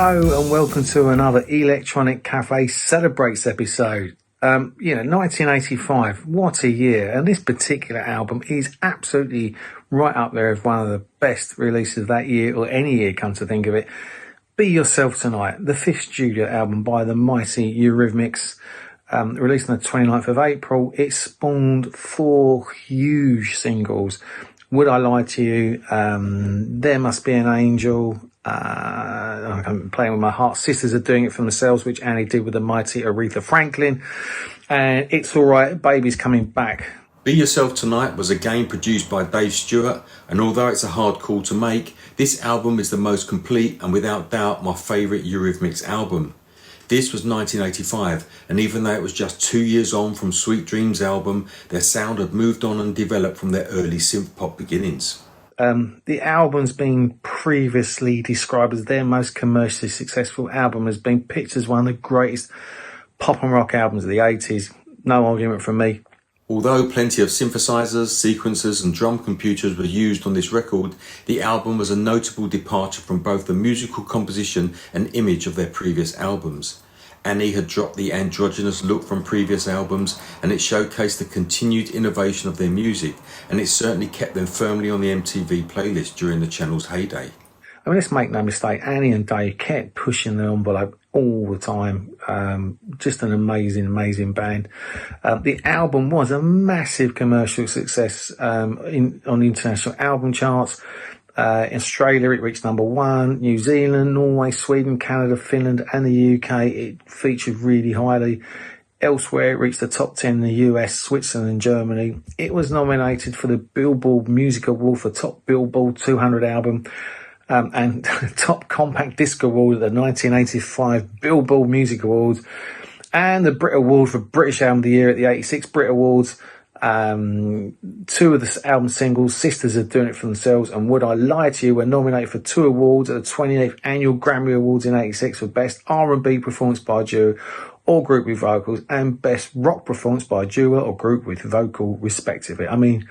Hello and welcome to another Electronic Cafe Celebrates episode. 1985, what a year. And this particular album is absolutely right up there as one of the best releases of that year, or any year, come to think of it. Be Yourself Tonight, the fifth studio album by the mighty Eurythmics, released on the 29th of April. It spawned four huge singles. Would I Lie to You? There Must Be an Angel. I'm playing with my heart. Sisters Are Doing It for Themselves, which Annie did with the mighty Aretha Franklin. And It's Alright, Baby's Coming Back. Be Yourself Tonight was again produced by Dave Stewart, and although it's a hard call to make, this album is the most complete and without doubt my favourite Eurythmics album. This was 1985, and even though it was just 2 years on from Sweet Dreams album, their sound had moved on and developed from their early synthpop beginnings. The album's been previously described as their most commercially successful album, has been picked as one of the greatest pop and rock albums of the 80s. No argument from me. Although plenty of synthesizers, sequencers and drum computers were used on this record, the album was a notable departure from both the musical composition and image of their previous albums. Annie had dropped the androgynous look from previous albums, and it showcased the continued innovation of their music, and it certainly kept them firmly on the MTV playlist during the channel's heyday. I mean, let's make no mistake, Annie and Dave kept pushing the envelope all the time. Just an amazing band. The album was a massive commercial success on the international album charts. In Australia, it reached #1. New Zealand, Norway, Sweden, Canada, Finland, and the UK, it featured really highly. Elsewhere, it reached the top 10 in the US, Switzerland, and Germany. It was nominated for the Billboard Music Award for Top Billboard 200 Album, and Top Compact Disc Award at the 1985 Billboard Music Awards, and the Brit Award for British Album of the Year at the 86 Brit Awards. Two of the album singles, Sisters Are Doing It for Themselves and Would I Lie to You, were nominated for 2 awards at the 28th Annual Grammy Awards in 86 for Best R&B Performance by a Duo or Group with Vocals, and Best Rock Performance by a Duo or Group with Vocal, respectively. I mean,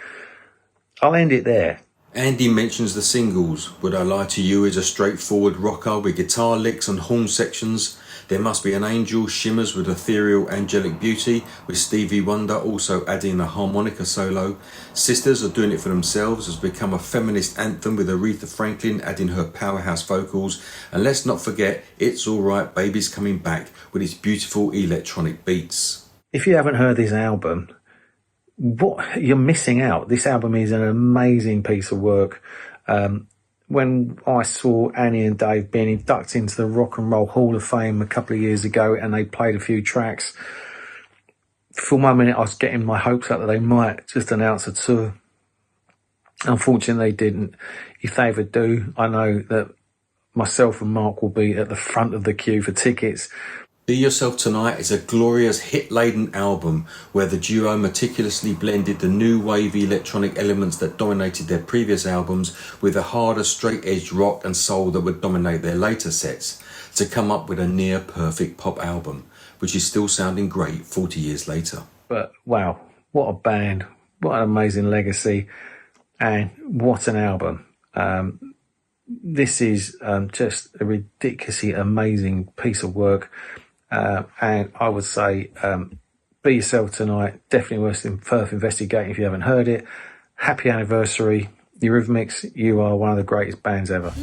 I'll end it there. Andy mentions the singles. Would I Lie to You is a straightforward rocker with guitar licks and horn sections. There Must Be an Angel shimmers with ethereal angelic beauty, with Stevie Wonder also adding a harmonica solo. Sisters Are Doing It for Themselves has become a feminist anthem with Aretha Franklin adding her powerhouse vocals. And let's not forget It's Alright, Baby's Coming Back with its beautiful electronic beats. If you haven't heard this album, what you're missing out. This album is an amazing piece of work. When I saw Annie and Dave being inducted into the Rock and Roll Hall of Fame a couple of years ago, and they played a few tracks, for 1 minute I was getting my hopes up that they might just announce a tour. Unfortunately, they didn't. If they ever do, I know that myself and Mark will be at the front of the queue for tickets. Be Yourself Tonight is a glorious hit-laden album where the duo meticulously blended the new wavy electronic elements that dominated their previous albums with the harder straight-edged rock and soul that would dominate their later sets, to come up with a near-perfect pop album, which is still sounding great 40 years later. But wow, what a band, what an amazing legacy, and what an album. This is just a ridiculously amazing piece of work. And I would say, Be Yourself Tonight, definitely worth investigating if you haven't heard it. Happy anniversary, Eurythmics. You are one of the greatest bands ever.